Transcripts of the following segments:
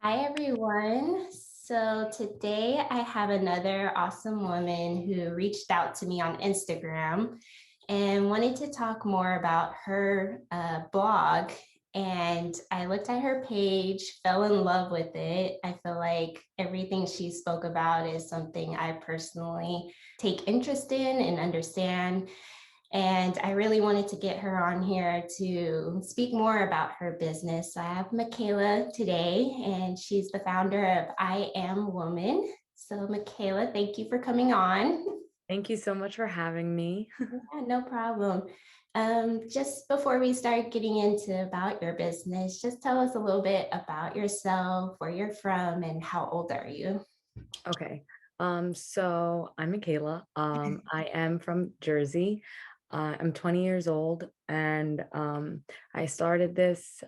Hi, everyone. So today I have another awesome woman who reached out to me on Instagram and wanted to talk more about her blog. And I looked at her page, fell in love with it. I feel like everything she spoke about is something I personally take interest in and understand. And I really wanted to get her on here to speak more about her business. So I have Mikayla today, and she's the founder of I Am Woman. So, Mikayla, thank you for coming on. Thank you so much for having me. Yeah, no problem. Just before we start getting into about your business, just tell us a little bit about yourself, where you're from, and how old are you? Okay. So I'm Mikayla. I am from Jersey. I'm 20 years old and I started this.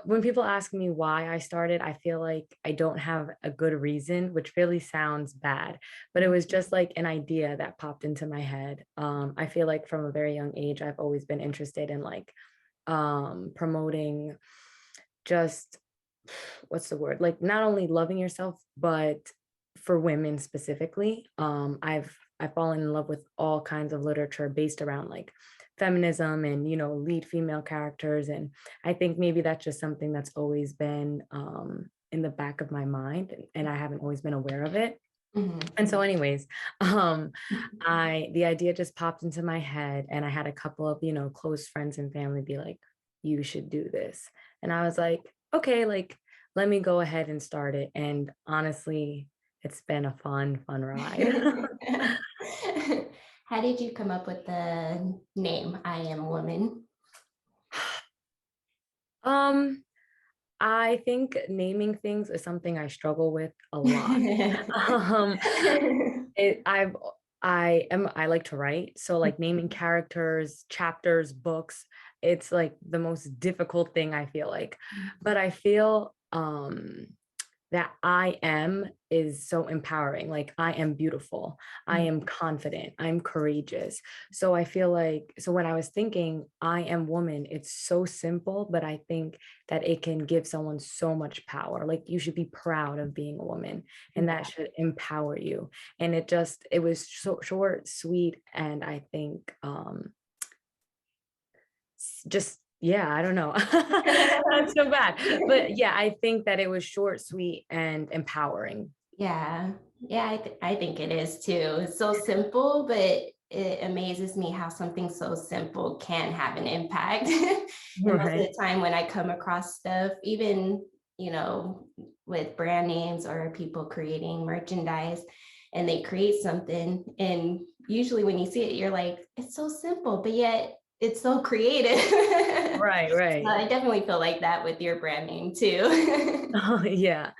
When people ask me why I started, I feel like I don't have a good reason, which really sounds bad, but it was just like an idea that popped into my head. I feel like from a very young age, I've always been interested in promoting just what's the word, like not only loving yourself but for women specifically. I've fallen in love with all kinds of literature based around like feminism and lead female characters, and I think maybe that's just something that's always been in the back of my mind, and I haven't always been aware of it. Mhm. And so anyways, um I the idea just popped into my head, and I had a couple of close friends and family be like, you should do this. And I was like, okay, like let me go ahead and start it. And honestly, it's been a fun ride. How did you come up with the name I Am Woman? um I think naming things is something I struggle with a lot. um it I like to write, so like naming characters, chapters, books, it's like the most difficult thing, I feel like. But I feel that I am is so empowering. Like, I am beautiful, I am confident, I'm courageous. So I feel like, so when I was thinking I am woman, it's so simple, but I think that it can give someone so much power. Like, you should be proud of being a woman, and that Yeah. should empower you. And it was so short, sweet, and I think just, yeah, I don't know. That's so bad. But yeah, I think that it was short, sweet, and empowering. Yeah, yeah, I think it is too. It's so simple, but it amazes me how something so simple can have an impact. And most of Right. the time when I come across stuff, even, you know, with brand names or people creating merchandise, and they create something, and usually when you see it, you're like, it's so simple, but yet it's so creative. Right, So right. I definitely feel like that with your brand name too. Oh, yeah.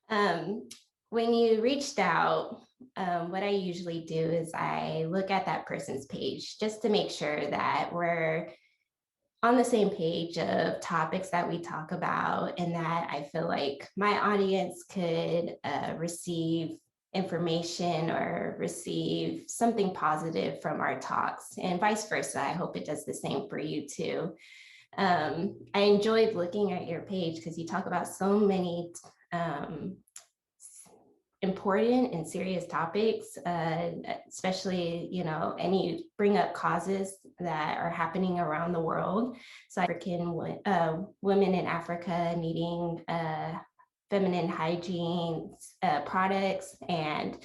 Um, when you reached out, what I usually do is I look at that person's page just to make sure that we're on the same page of topics that we talk about, and that I feel like my audience could receive information or receive something positive from our talks, and vice versa. I hope it does the same for you too. I enjoyed looking at your page because you talk about so many um, important and serious topics, especially, and you bring up causes that are happening around the world. So African women in Africa needing feminine hygiene products, and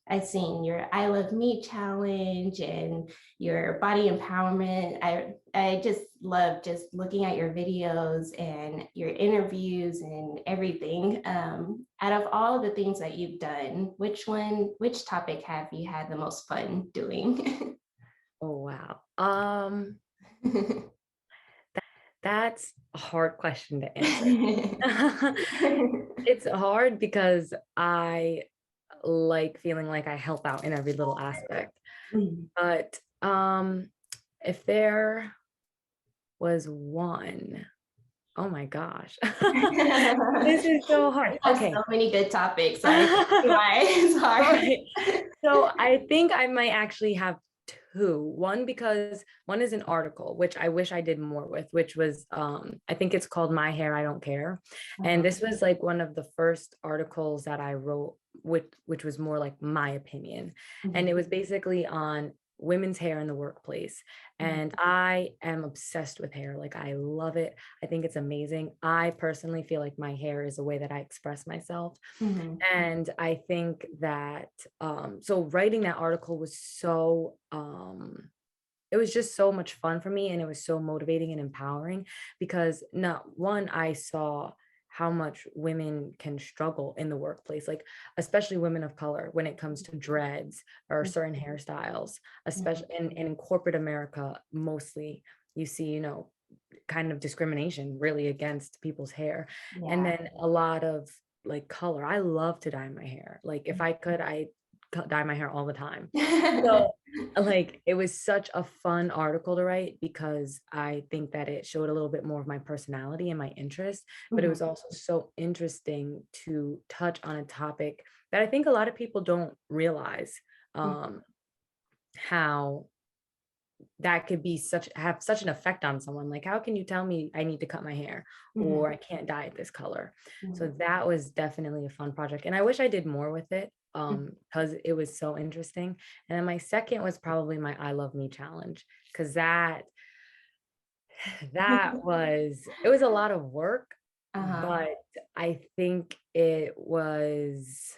I've seen your I Love Me challenge and your body empowerment. I just love just looking at your videos and your interviews and everything. Out of all the things that you've done, which topic have you had the most fun doing? Oh, wow. That's a hard question to answer. It's hard because I like feeling like I help out in every little aspect. But if there was one, oh my gosh. This is so hard. Have Okay. so many good topics, so I see why it's Right. hard. So I think I might actually have two. One, because one is an article, which I wish I did more with, which was I think it's called My Hair, I Don't Care. And Uh-huh. this was like one of the first articles that I wrote, which was more like my opinion. And Mhm. it was basically on women's hair in the workplace. Mhm. And I am obsessed with hair. Like I love it. I think it's amazing. I personally feel like my hair is a way that I express myself. Mhm. And I think that so writing that article was so it was just so much fun for me, and it was so motivating and empowering because not one, I saw how much women can struggle in the workplace, like especially women of color when it comes to dreads or certain hairstyles, Mhm. especially in corporate America, mostly you see, kind of discrimination really against people's hair. And Yeah. then a lot of like color. I love to dye my hair. Like if I could, dye my hair all the time. So like it was such a fun article to write because I think that it showed a little bit more of my personality and my interest, but it Mhm. was also so interesting to touch on a topic that I think a lot of people don't realize Mhm. um, how that could be have such an effect on someone. Like, how can you tell me I need to cut my hair Mhm. or I can't dye it this color? So Mhm. that was definitely a fun project. And I wish I did more with it Mhm. because it was so interesting. And then my second was probably my I Love Me challenge because it was a lot of work, Uh-huh. but I think it's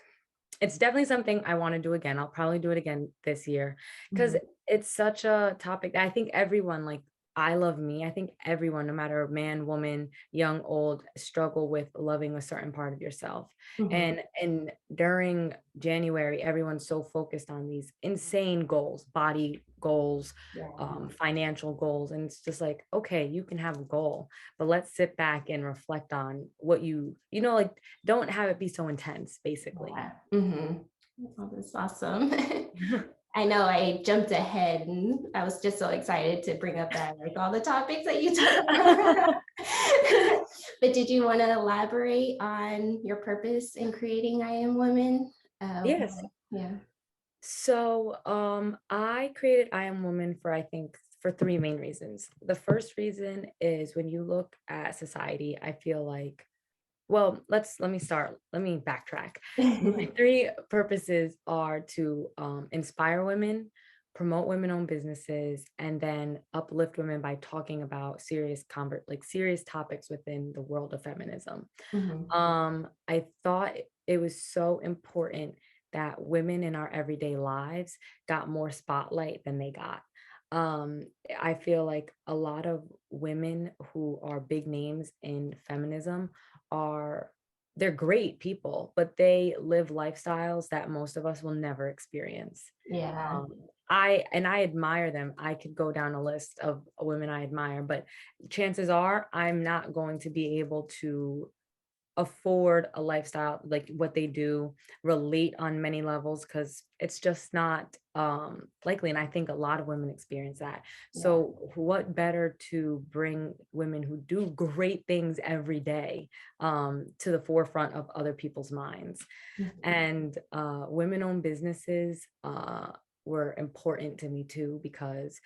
definitely something I want to do again. I'll probably do it again this year because Mhm. it's such a topic that I think everyone, like, I love me. I think everyone, no matter man, woman, young, old, struggle with loving a certain part of yourself. Mhm. And during January, everyone's so focused on these insane goals, body goals, Yeah. financial goals. And it's just like, okay, you can have a goal, but let's sit back and reflect on what like don't have it be so intense, basically. Yeah. Mhm. Oh, that's awesome. I know I jumped ahead and I was just so excited to bring up that, like all the topics that you talk about. But did you want to elaborate on your purpose in creating I Am Women? Yes. Yeah. So, I created I Am Woman for, I think, for three main reasons. The first reason is when you look at society, I feel like, well, let me backtrack. My three purposes are to inspire women, promote women-owned businesses, and then uplift women by talking about serious topics within the world of feminism. Mhm. I thought it was so important that women in our everyday lives got more spotlight than they got. I feel like a lot of women who are big names in feminism are they're great people, but they live lifestyles that most of us will never experience. Yeah. I admire them. I could go down a list of women I admire, but chances are I'm not going to be able to afford a lifestyle like what they do, relate on many levels because it's just not likely. And I think a lot of women experience that. Yeah. So what better to bring women who do great things every day to the forefront of other people's minds. Mhm. And women-owned businesses were important to me too because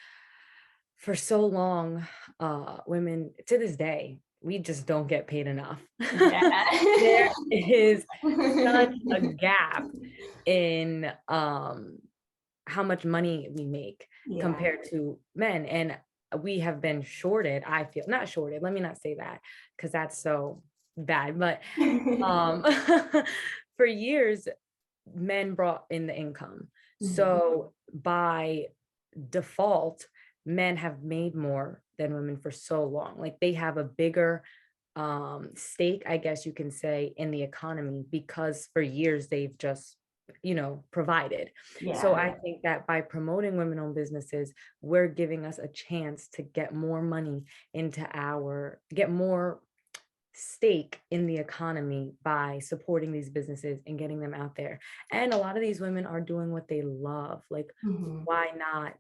for so long, women to this day, we just don't get paid enough. Yeah. There is such a gap in how much money we make Yeah. compared to men. And we have been shorted, I feel, not shorted, let me not say that because that's so bad, but um, for years, men brought in the income. Mhm. So by default, men have made more than women for so long. Like they have a bigger stake, I guess you can say, in the economy because for years they've just provided. So Yeah. I think that by promoting women-owned businesses, we're giving us a chance to get more money get more stake in the economy by supporting these businesses and getting them out there. And a lot of these women are doing what they love. Like, Mhm. why not,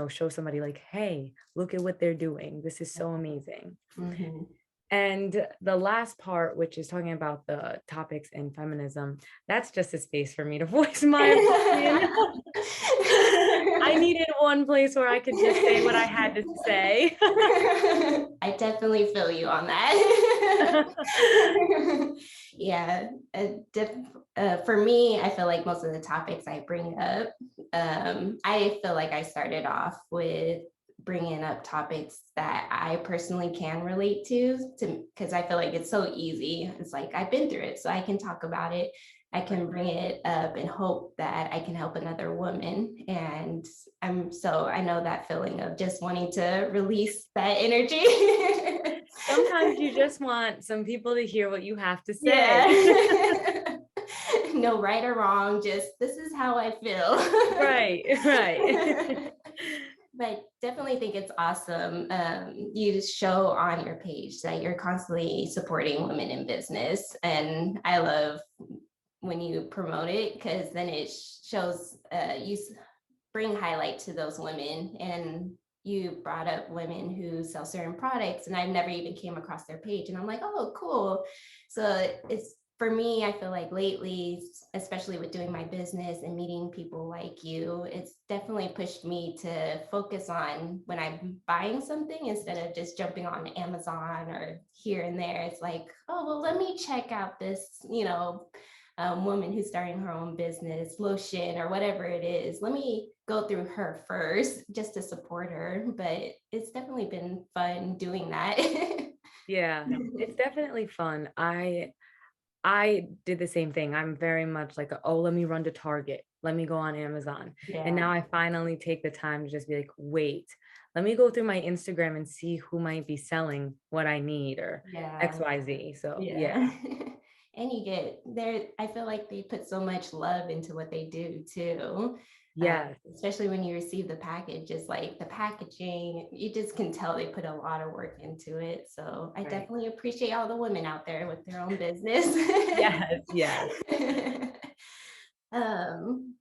show somebody like, hey, look at what they're doing. This is so amazing. Mhm. And the last part, which is talking about the topics in feminism, that's just a space for me to voice my opinion. I I needed one place where I could just say what I had to say. I definitely feel you on that. Yeah, for me, I feel like most of the topics I bring up, I feel like I started off with bringing up topics that I personally can relate to because I feel like it's so easy. It's like I've been through it, so I can talk about it. I can bring it up and hope that I can help another woman. And I know that feeling of just wanting to release that energy. Sometimes you just want some people to hear what you have to say. Yeah. No right or wrong, just this is how I feel. Right, right. But definitely think it's awesome. You just show on your page that you're constantly supporting women in business. And I love when you promote it because then it shows bring highlight to those women. And you brought up women who sell certain products and I've never even came across their page. And I'm like, oh, cool. So it's for me, I feel like lately, especially with doing my business and meeting people like you, it's definitely pushed me to focus on when I'm buying something instead of just jumping on Amazon or here and there. It's like, oh, well, let me check out this, woman who's starting her own business, lotion or whatever it is. Let me go through her first just to support her. But it's definitely been fun doing that. Yeah, it's definitely fun. I did the same thing. I'm very much like, oh, let me run to Target. Let me go on Amazon. And Yeah. now I finally take the time to just be like, wait, let me go through my Instagram and see who might be selling what I need or Yeah. XYZ. So yeah. Yeah. And you get there, I feel like they put so much love into what they do too. Yes. Especially when you receive the package, just like the packaging, you just can tell they put a lot of work into it. So I Right. definitely appreciate all the women out there with their own business. Yes. Yes. um,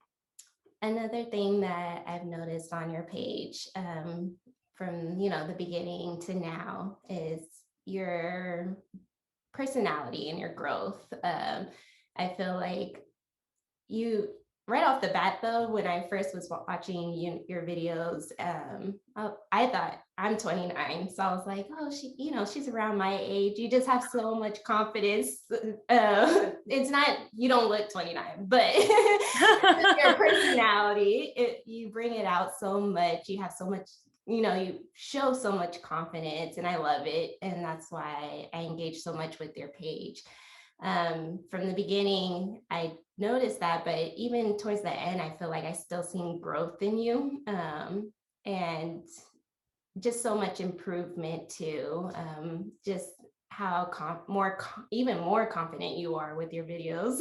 Another thing that I've noticed on your page, from the beginning to now is your personality and your growth. I feel like you right off the bat though, when I first was watching your videos, I thought I'm 29, so I was like, oh, she's around my age. You just have so much confidence. It's not you don't look 29, but your personality, you bring it out so much. You have so much, you show so much confidence, and I love it. And that's why I engage so much with your page. From the beginning, I noticed that, but even towards the end, I feel like I still seen growth in you. And just so much improvement too. Just how even more confident you are with your videos.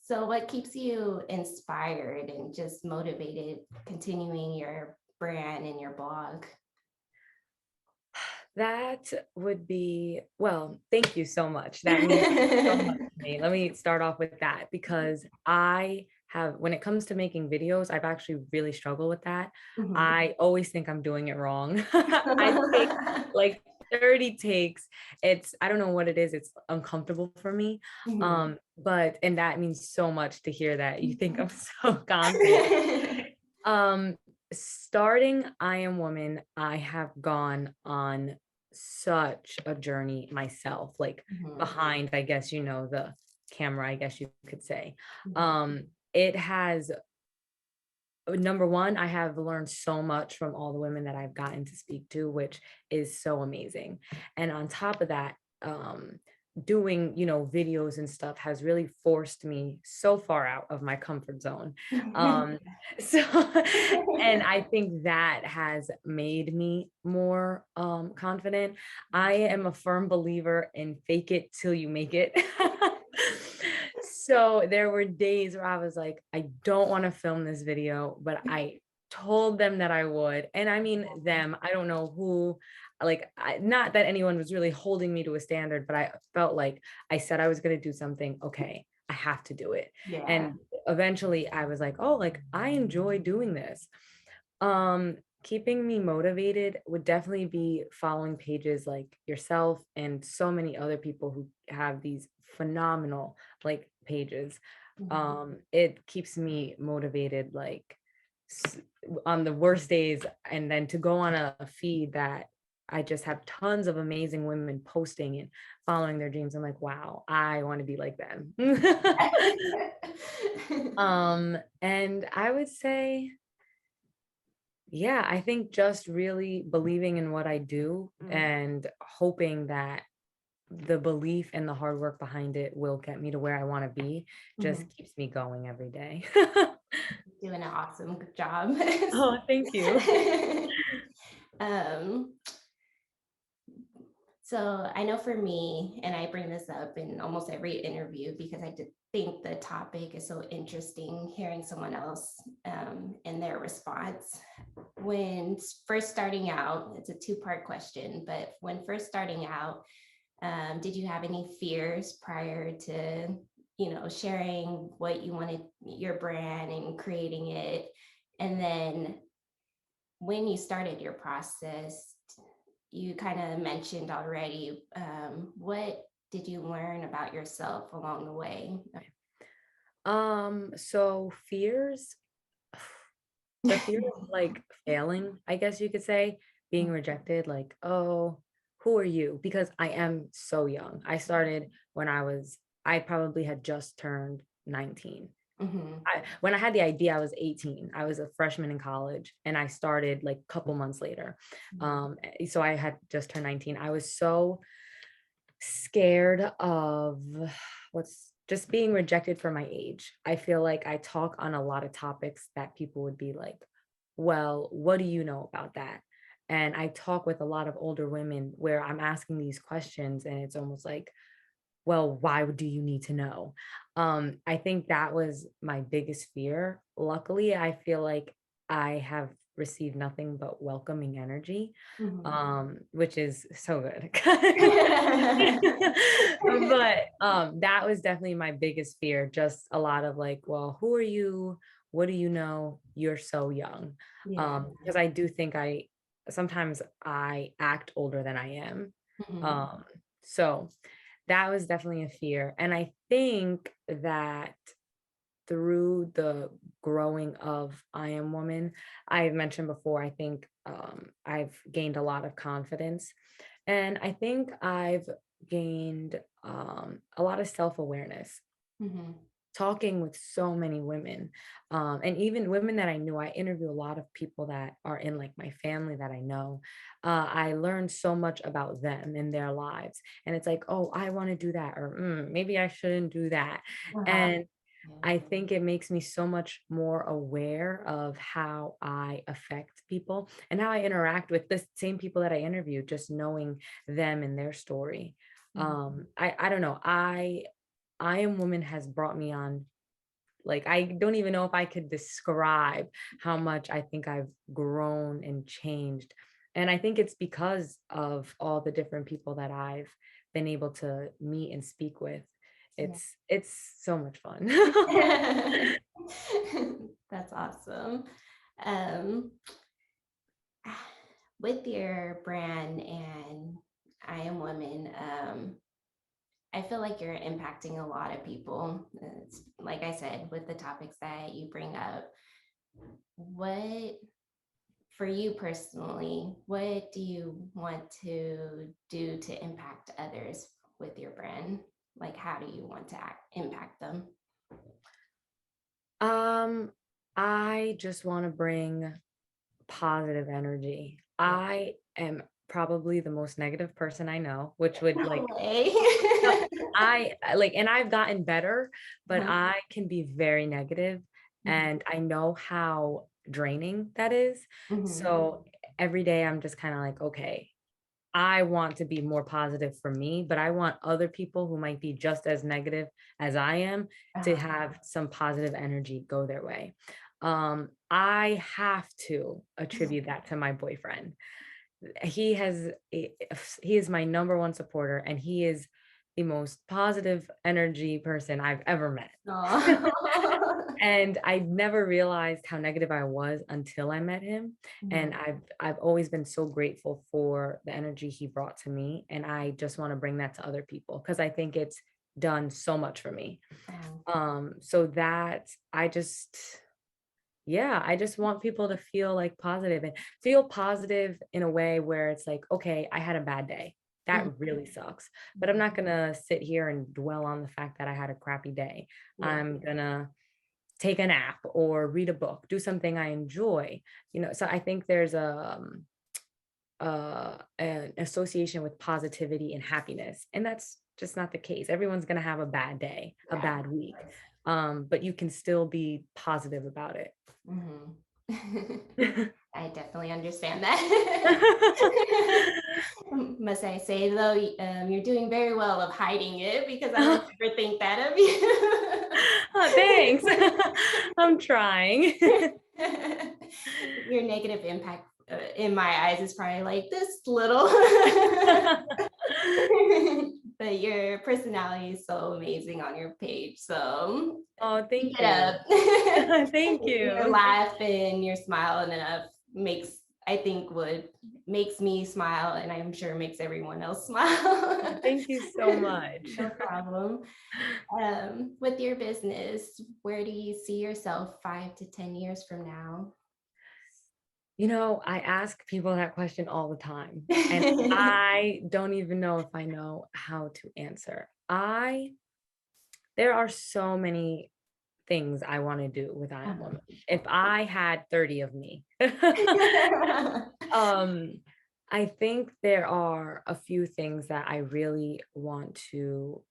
So what keeps you inspired and just motivated continuing your brand and your blog? That would be, well, thank you so much. That means so much to me. Let me start off with that because when it comes to making videos, I've actually really struggled with that. Mhm. I always think I'm doing it wrong. I take like 30 takes. I don't know what it is. It's uncomfortable for me. Mhm. And that means so much to hear that you think I'm so confident. Um, Starting I Am Woman, I have gone on such a journey myself, like Mhm. behind, I guess, the camera, I guess you could say. Mhm. It has number one, I have learned so much from all the women that I've gotten to speak to, which is so amazing. And on top of that, doing, videos and stuff has really forced me so far out of my comfort zone. Um, so, and I think that has made me more confident. I am a firm believer in fake it till you make it. So there were days where I was like, I don't want to film this video, but I told them that I would. And I mean them, I don't know who, like, not that anyone was really holding me to a standard, but I felt like I said I was going to do something. Okay, I have to do it. Yeah. And eventually I was like, oh, like I enjoy doing this. Keeping me motivated would definitely be following pages like yourself and so many other people who have these phenomenal like pages. Mhm. It keeps me motivated, like on the worst days, and then to go on a feed that I just have tons of amazing women posting and following their dreams. I'm like, wow, I want to be like them. And I would say, yeah, I think just really believing in what I do and hoping that the belief and the hard work behind it will get me to where I want to be just Mhm. keeps me going every day. Doing an awesome job. Oh, thank you. um, so I know for me, and I bring this up in almost every interview because I did think the topic is so interesting, hearing someone else and their response. When first starting out, it's a two-part question, but when first starting out, did you have any fears prior to, sharing what you wanted your brand and creating it? And then when you started your process, you kind of mentioned already, what did you learn about yourself along the way? So fears, the fear of like failing, I guess you could say, being rejected, like, oh, who are you? Because I am so young. I started when I probably had just turned 19. Mhm. When I had the idea, I was 18. I was a freshman in college and I started like a couple months later. Mhm. So I had just turned 19. I was so scared of what's just being rejected for my age. I feel like I talk on a lot of topics that people would be like, well, what do you know about that? And I talk with a lot of older women where I'm asking these questions and it's almost like, well, why do you need to know? I think that was my biggest fear. Luckily, I feel like I have received nothing but welcoming energy, Mhm. which is so good. But that was definitely my biggest fear. Just a lot of like, well, who are you? What do you know? You're so young. Yeah. Because I do think I sometimes I act older than I am. Mhm. Um, so that was definitely a fear. And I think that through the growing of I Am Woman, I mentioned before, I think I've gained a lot of confidence. And I think I've gained a lot of self awareness Mhm. talking with so many women, and even women that I knew. I interview a lot of people that are in like my family that I know. I learned so much about them in their lives, and it's like, oh, I want to do that, or maybe I shouldn't do that. Uh-huh. And I think it makes me so much more aware of how I affect people and how I interact with the same people that I interview, just knowing them and their story. Mhm. I don't know. I Am Woman has brought me on, like, I don't even know if I could describe how much I think I've grown and changed. And I think it's because of all the different people that I've been able to meet and speak with. Yeah. It's so much fun. That's awesome. Um, with your brand and I Am Woman, I feel like you're impacting a lot of people. It's, like I said, with the topics that you bring up. What, for you personally, what do you want to do to impact others with your brand? Like, how do you want to impact them? um, I just want to bring positive energy. Yeah. I am probably the most negative person I know, which would No like way. no, like, and I've gotten better, but Uh-huh. I can be very negative, Mhm. and I know how draining that is. Mhm. So every day I'm just kind of like, okay, I want to be more positive for me, but I want other people who might be just as negative as I am to Uh-huh. have some positive energy go their way. I have to attribute that to my boyfriend. He has he is my number one supporter, and he is the most positive energy person I've ever met. Aw. And I never realized how negative I was until I met him. And Mhm. I've always been so grateful for the energy he brought to me. And I just want to bring that to other people because I think it's done so much for me. Oh. So that I just, Yeah, I just want people to feel like positive and feel positive in a way where it's like, okay, I had a bad day. Mhm, That really sucks. But I'm mhm. not gonna sit here and dwell on the fact that I had a crappy day. Yeah. I'm gonna take a nap or read a book, do something I enjoy. So I think there's an association with positivity and happiness, and that's just not the case. Everyone's gonna have a bad day, a Yeah, bad of week, course. but you can still be positive about it. Mhm. I definitely understand that. Must I say though, you're doing very well of hiding it because I would never think that of Oh, thanks. I'm trying. you. Your negative impact in my eyes is probably like this little. But your personality is so amazing on your page. So Oh, keep thank it you. up. Thank Your you. laugh and your smiling enough makes I think would makes me smile and I'm sure makes everyone else smile. Thank you so much. No problem. With your business, where do you see yourself 5 to 10 years from now? I ask people that question all the time, and I don't even know if I know how to answer. There are so many things I want to do with I Am Uh-huh. Woman. If I had 30 of me. Um, I think there are a few things that I really want to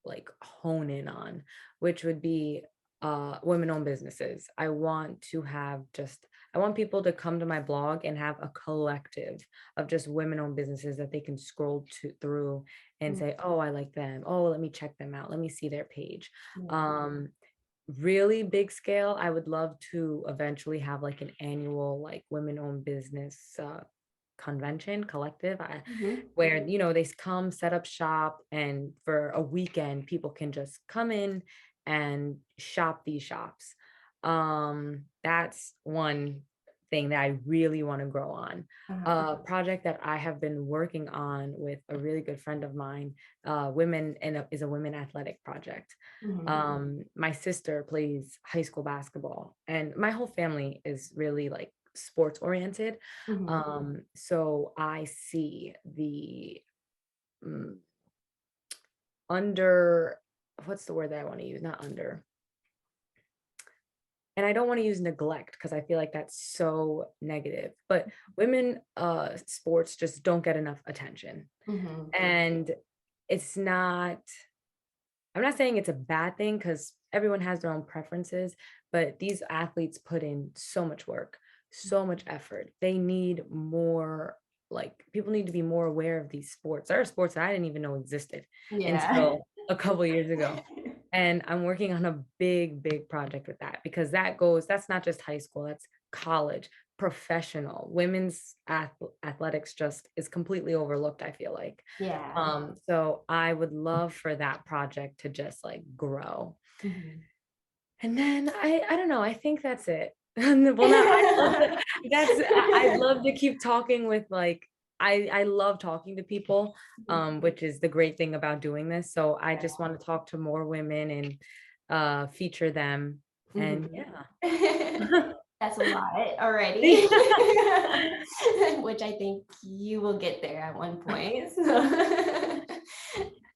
like hone in on, which would be women-owned businesses. I want people to come to my blog and have a collective of just women-owned businesses that they can scroll through and Mm, say, oh, I like them. Oh, let me check them out. Let me see their page. yeah. Um, really big scale, I would love to eventually have like an annual like women-owned business convention collective Mhm. where they come set up shop, and for a weekend people can just come in and shop these shops. That's one thing that I really want to grow on. Uh-huh. A project that I have been working on with a really good friend of mine, women and is a women athletic project. Mhm. My sister plays high school basketball, and my whole family is really like sports oriented. Mhm. So I see the mm, under, what's the word that I want to use? Not under. And I don't want to use neglect because I feel like that's so negative. But women sports just don't get enough attention. Mhm. And it's not, I'm not saying it's a bad thing because everyone has their own preferences, but these athletes put in so much work, so much effort. They need more, like, people need to be more aware of these sports. There are sports that I didn't even know existed Yeah. until a couple years ago. And I'm working on a big, big project with that because that's not just high school, that's college, professional. Women's athletics just is completely overlooked, I feel like. Yeah. So I would love for that project to just like grow. Mhm. And then I don't know, I think that's it. Well, no, I'd love to keep talking with like I love talking to people, which is the great thing about doing this. So I just want to talk to more women and feature them. And Mhm. yeah. That's a lot already, Thank- which I think you will get there at one point.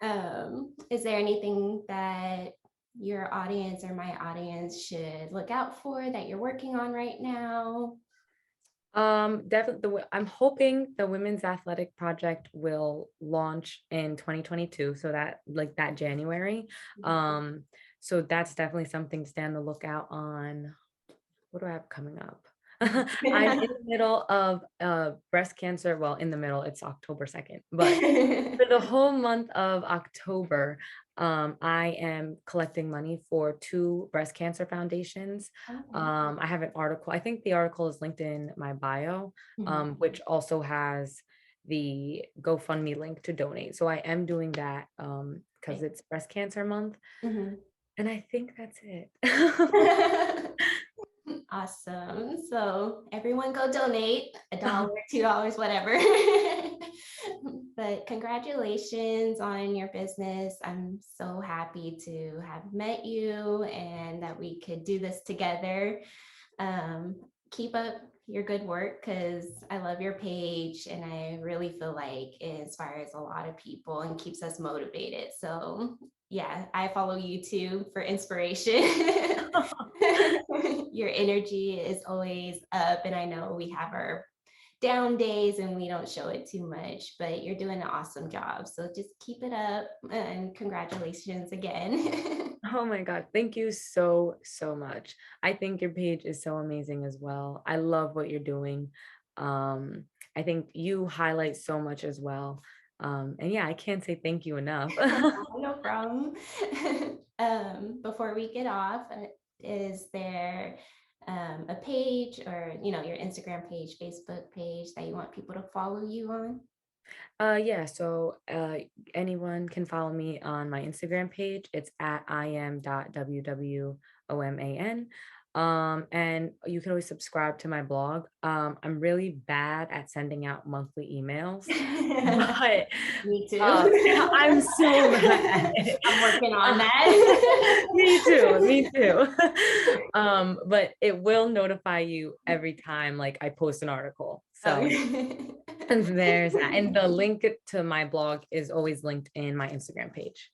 So, is there anything that your audience or my audience should look out for that you're working on right now? Definitely. I'm hoping the Women's Athletic Project will launch in 2022, so that like that January. Um, so that's definitely something to stay on the lookout on. What do I have coming up? I'm in the middle of breast cancer. Well, in the middle, it's October 2nd, but for the whole month of October, I am collecting money for two breast cancer foundations. Oh. I have an article. I think the article is linked in my bio, Mhm. which also has the GoFundMe link to donate. So I am doing that because it's breast cancer month. Mhm. And I think that's it. Awesome. So everyone go donate $1, $2, whatever. But congratulations on your business. I'm so happy to have met you and that we could do this together. Keep up your good work because I love your page and I really feel like it inspires a lot of people and keeps us motivated. So, yeah, I follow you too for inspiration. Your energy is always up, and I know we have our down days and we don't show it too much, but you're doing an awesome job. So just keep it up and congratulations again. Oh my God. Thank you so, so much. I think your page is so amazing as well. I love what you're doing. Um, I think you highlight so much as well. And yeah, I can't say thank you enough. No problem. Before we get off, is there a page or your Instagram page, Facebook page that you want people to follow you on? Yeah, so anyone can follow me on my Instagram page. It's at im.wwoman. And you can always subscribe to my blog. I'm really bad at sending out monthly emails, but Me uh, too. I'm so bad at it. I'm working on Uh, that. me too, me too. But it will notify you every time like I post an article. So Okay. and there's that. And the link to my blog is always linked in my Instagram page.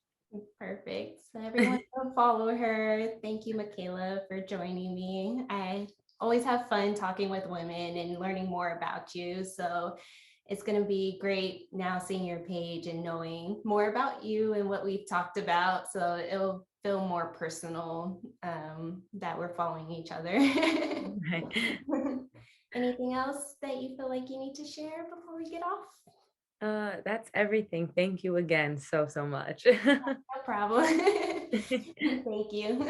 Perfect. So everyone go follow her. Thank you, Mikayla, for joining me. I always have fun talking with women and learning more about you. So it's going to be great now seeing your page and knowing more about you and what we've talked about. So it'll feel more personal that we're following each other. Anything else that you feel like you need to share before we get off? That's everything. Thank you again so, so much. No problem. Thank you.